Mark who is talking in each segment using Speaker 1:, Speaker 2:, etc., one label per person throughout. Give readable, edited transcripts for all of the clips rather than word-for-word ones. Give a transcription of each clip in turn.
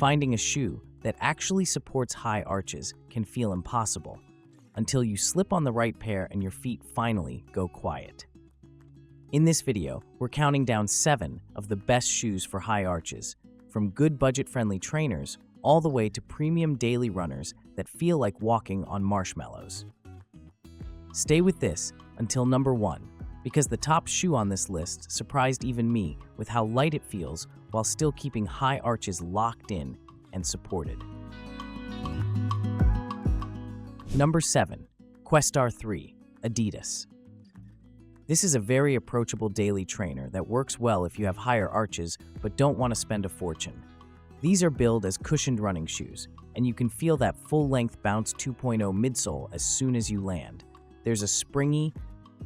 Speaker 1: finding a shoe that actually supports high arches can feel impossible until you slip on the right pair and your feet finally go quiet. In this video, we're counting down 7 of the best shoes for high arches, from good budget-friendly trainers all the way to premium daily runners that feel like walking on marshmallows. Stay with this until number 1, because the top shoe on this list surprised even me with how light it feels while still keeping high arches locked in and supported. Number 7. Questar 3, Adidas. This is a very approachable daily trainer that works well if you have higher arches but don't want to spend a fortune. These are billed as cushioned running shoes, and you can feel that full-length Bounce 2.0 midsole as soon as you land. There's a springy,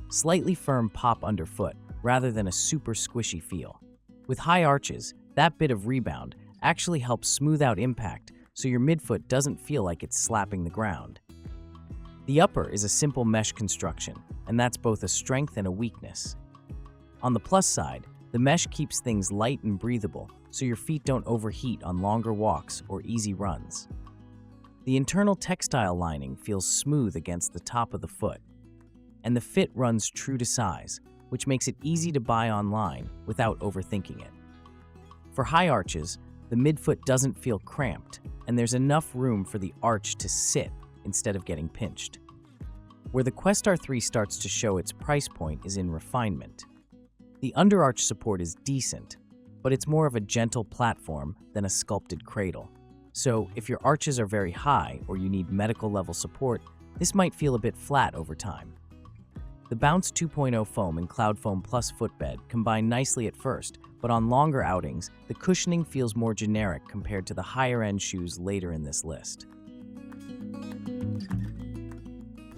Speaker 1: slightly firm pop underfoot rather than a super squishy feel. With high arches, that bit of rebound actually helps smooth out impact so your midfoot doesn't feel like it's slapping the ground. The upper is a simple mesh construction, and that's both a strength and a weakness. On the plus side, the mesh keeps things light and breathable so your feet don't overheat on longer walks or easy runs. The internal textile lining feels smooth against the top of the foot, and the fit runs true to size, which makes it easy to buy online without overthinking it. For high arches, the midfoot doesn't feel cramped, and there's enough room for the arch to sit instead of getting pinched. Where the Questar 3 starts to show its price point is in refinement. The underarch support is decent, but it's more of a gentle platform than a sculpted cradle. So if your arches are very high or you need medical-level support, this might feel a bit flat over time. The Bounce 2.0 foam and Cloud Foam Plus footbed combine nicely at first, but on longer outings, the cushioning feels more generic compared to the higher-end shoes later in this list.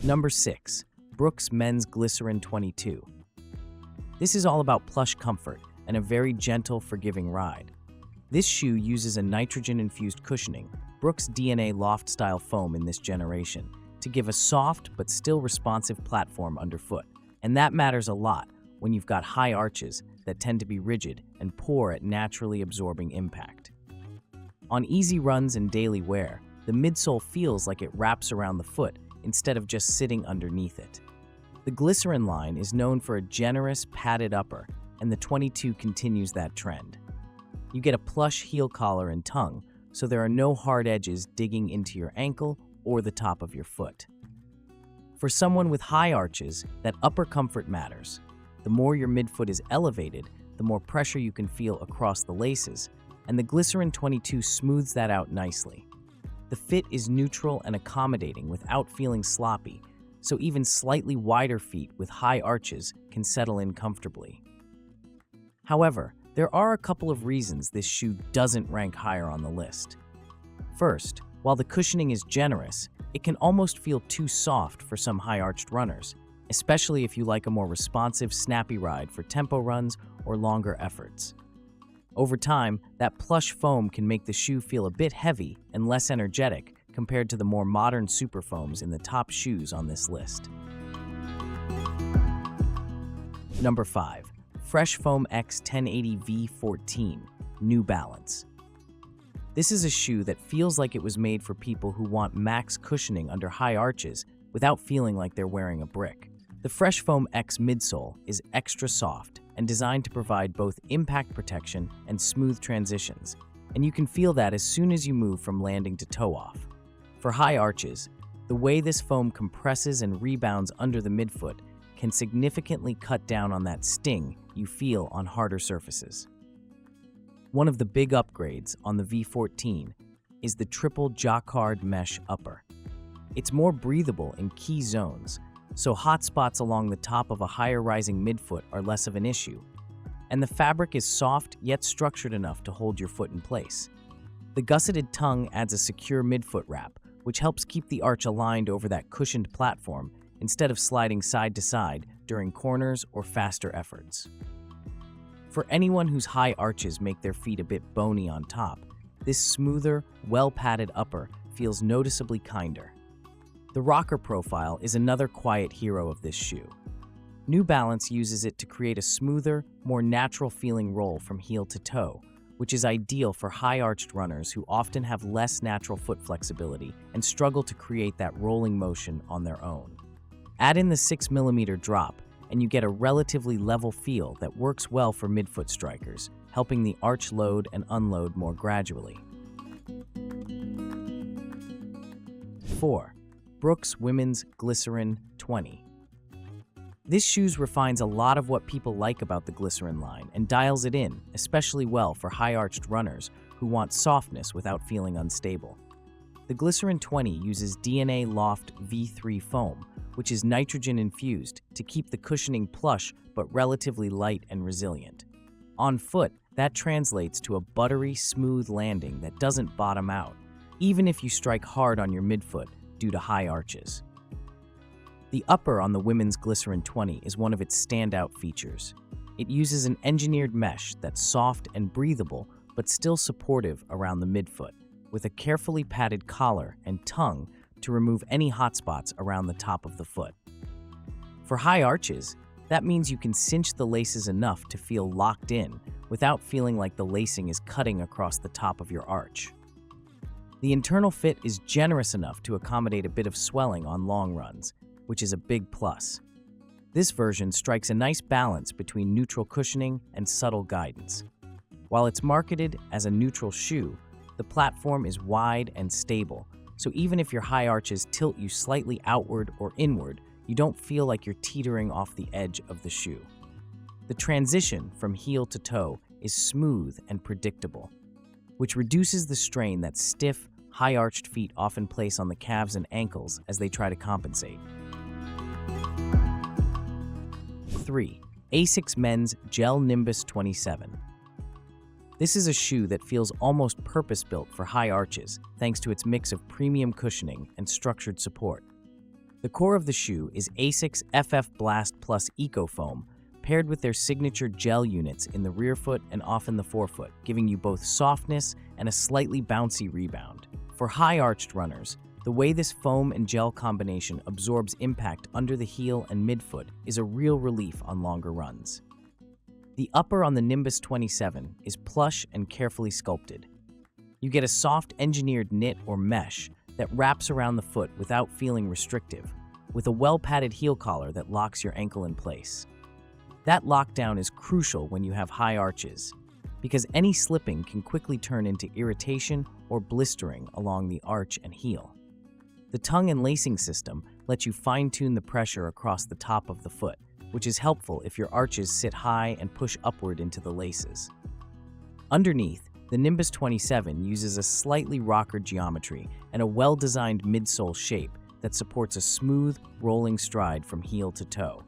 Speaker 1: Number 6. Brooks Men's Glycerin 22. This is all about plush comfort and a very gentle, forgiving ride. This shoe uses a nitrogen-infused cushioning, Brooks DNA Loft-style foam in this generation, to give a soft but still responsive platform underfoot. And that matters a lot when you've got high arches that tend to be rigid and poor at naturally absorbing impact. On easy runs and daily wear, the midsole feels like it wraps around the foot instead of just sitting underneath it. The Glycerin line is known for a generous, padded upper, and the 22 continues that trend. You get a plush heel collar and tongue, so there are no hard edges digging into your ankle or the top of your foot. For someone with high arches, that upper comfort matters. The more your midfoot is elevated, the more pressure you can feel across the laces, and the Glycerin 22 smooths that out nicely. The fit is neutral and accommodating without feeling sloppy, so even slightly wider feet with high arches can settle in comfortably. However, there are a couple of reasons this shoe doesn't rank higher on the list. First, while the cushioning is generous, it can almost feel too soft for some high-arched runners, especially if you like a more responsive, snappy ride for tempo runs or longer efforts. Over time, that plush foam can make the shoe feel a bit heavy and less energetic compared to the more modern super foams in the top shoes on this list. Number 5. Fresh Foam X 1080 V14, New Balance. This is a shoe that feels like it was made for people who want max cushioning under high arches without feeling like they're wearing a brick. The Fresh Foam X midsole is extra soft and designed to provide both impact protection and smooth transitions, and you can feel that as soon as you move from landing to toe-off. For high arches, the way this foam compresses and rebounds under the midfoot can significantly cut down on that sting you feel on harder surfaces. One of the big upgrades on the V14 is the triple jacquard mesh upper. It's more breathable in key zones, so hot spots along the top of a higher rising midfoot are less of an issue, and the fabric is soft yet structured enough to hold your foot in place. The gusseted tongue adds a secure midfoot wrap, which helps keep the arch aligned over that cushioned platform instead of sliding side to side during corners or faster efforts. For anyone whose high arches make their feet a bit bony on top, this smoother, well-padded upper feels noticeably kinder. The rocker profile is another quiet hero of this shoe. New Balance uses it to create a smoother, more natural-feeling roll from heel to toe, which is ideal for high-arched runners who often have less natural foot flexibility and struggle to create that rolling motion on their own. Add in the 6mm drop, and you get a relatively level feel that works well for midfoot strikers, helping the arch load and unload more gradually. 4. Brooks Women's Glycerin 20. This shoes refines a lot of what people like about the Glycerin line and dials it in, especially well for high-arched runners who want softness without feeling unstable. The Glycerin 20 uses DNA Loft V3 foam, which is nitrogen-infused to keep the cushioning plush but relatively light and resilient. On foot, that translates to a buttery, smooth landing that doesn't bottom out, even if you strike hard on your midfoot due to high arches. The upper on the women's Glycerin 20 is one of its standout features. It uses an engineered mesh that's soft and breathable but still supportive around the midfoot, with a carefully padded collar and tongue to remove any hot spots around the top of the foot. For high arches, that means you can cinch the laces enough to feel locked in without feeling like the lacing is cutting across the top of your arch. The internal fit is generous enough to accommodate a bit of swelling on long runs, which is a big plus. This version strikes a nice balance between neutral cushioning and subtle guidance. While it's marketed as a neutral shoe, the platform is wide and stable, so even if your high arches tilt you slightly outward or inward, you don't feel like you're teetering off the edge of the shoe. The transition from heel to toe is smooth and predictable, which reduces the strain that stiff, high-arched feet often place on the calves and ankles as they try to compensate. 3. ASICS Men's Gel Nimbus 27. This is a shoe that feels almost purpose-built for high arches thanks to its mix of premium cushioning and structured support. The core of the shoe is ASICS FF Blast Plus Eco Foam, paired with their signature gel units in the rear foot and often the forefoot, giving you both softness and a slightly bouncy rebound. For high-arched runners, the way this foam and gel combination absorbs impact under the heel and midfoot is a real relief on longer runs. The upper on the Nimbus 27 is plush and carefully sculpted. You get a soft engineered knit or mesh that wraps around the foot without feeling restrictive, with a well-padded heel collar that locks your ankle in place. That lockdown is crucial when you have high arches, because any slipping can quickly turn into irritation or blistering along the arch and heel. The tongue and lacing system lets you fine-tune the pressure across the top of the foot, which is helpful if your arches sit high and push upward into the laces. Underneath, the Nimbus 27 uses a slightly rocker geometry and a well-designed midsole shape that supports a smooth, rolling stride from heel to toe.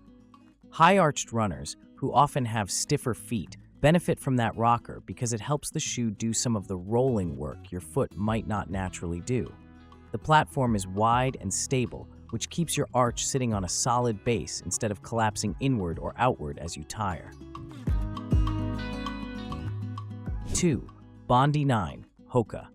Speaker 1: High-arched runners, who often have stiffer feet, benefit from that rocker because it helps the shoe do some of the rolling work your foot might not naturally do. The platform is wide and stable, which keeps your arch sitting on a solid base instead of collapsing inward or outward as you tire. 2. Bondi 9 HOKA.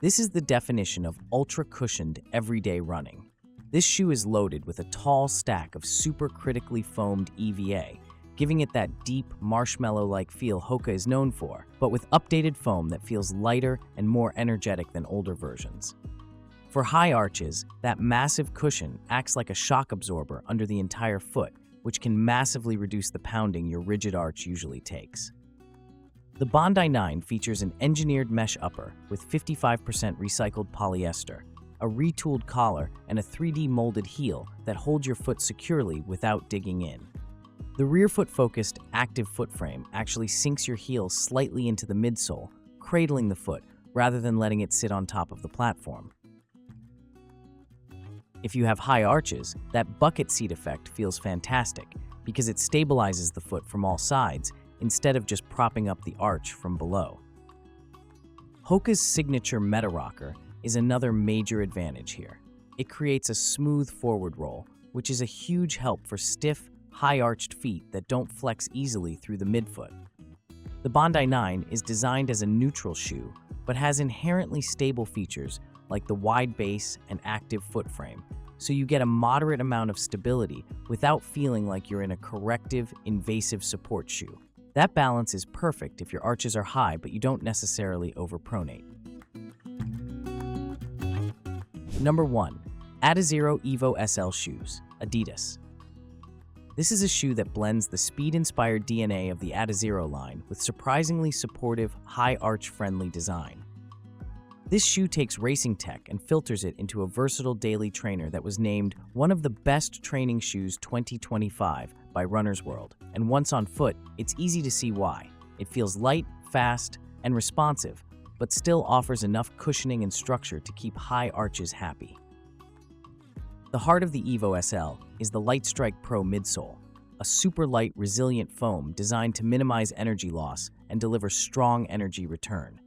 Speaker 1: This is the definition of ultra-cushioned everyday running. This shoe is loaded with a tall stack of super critically foamed EVA, giving it that deep, marshmallow-like feel HOKA is known for, but with updated foam that feels lighter and more energetic than older versions. For high arches, that massive cushion acts like a shock absorber under the entire foot, which can massively reduce the pounding your rigid arch usually takes. The Bondi 9 features an engineered mesh upper with 55% recycled polyester, a retooled collar, and a 3D molded heel that holds your foot securely without digging in. The rear foot-focused active foot frame actually sinks your heel slightly into the midsole, cradling the foot rather than letting it sit on top of the platform. If you have high arches, that bucket seat effect feels fantastic because it stabilizes the foot from all sides instead of just propping up the arch from below. HOKA's signature meta rocker is another major advantage here. It creates a smooth forward roll, which is a huge help for stiff, high-arched feet that don't flex easily through the midfoot. The Bondi 9 is designed as a neutral shoe, but has inherently stable features like the wide base and active foot frame, so you get a moderate amount of stability without feeling like you're in a corrective, invasive support shoe. That balance is perfect if your arches are high but you don't necessarily overpronate. Number 1. Adizero EVO SL Shoes, Adidas. This is a shoe that blends the speed-inspired DNA of the Adizero line with surprisingly supportive, high-arch-friendly design. This shoe takes racing tech and filters it into a versatile daily trainer that was named one of the best training shoes 2025 by Runner's World. And once on foot, it's easy to see why. It feels light, fast, and responsive, but still offers enough cushioning and structure to keep high arches happy. The heart of the EVO SL is the Lightstrike Pro midsole, a super light, resilient foam designed to minimize energy loss and deliver strong energy return.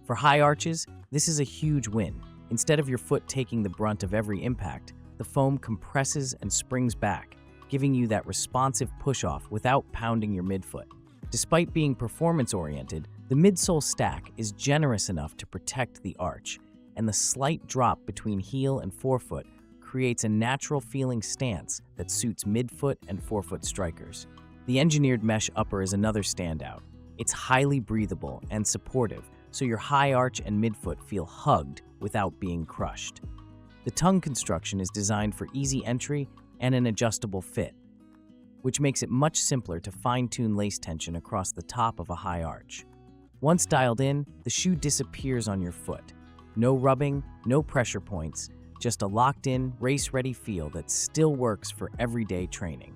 Speaker 1: For high arches, this is a huge win. Instead of your foot taking the brunt of every impact, the foam compresses and springs back, giving you that responsive push-off without pounding your midfoot. Despite being performance-oriented, the midsole stack is generous enough to protect the arch, and the slight drop between heel and forefoot creates a natural-feeling stance that suits midfoot and forefoot strikers. The engineered mesh upper is another standout. It's highly breathable and supportive, so your high arch and midfoot feel hugged without being crushed. The tongue construction is designed for easy entry and an adjustable fit, which makes it much simpler to fine-tune lace tension across the top of a high arch. Once dialed in, the shoe disappears on your foot. No rubbing, no pressure points, just a locked-in, race-ready feel that still works for everyday training.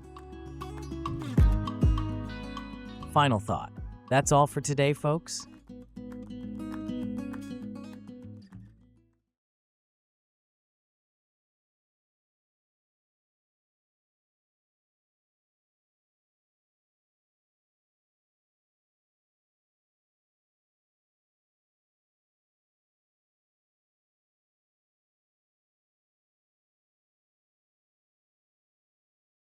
Speaker 1: Final thought. That's all for today, folks.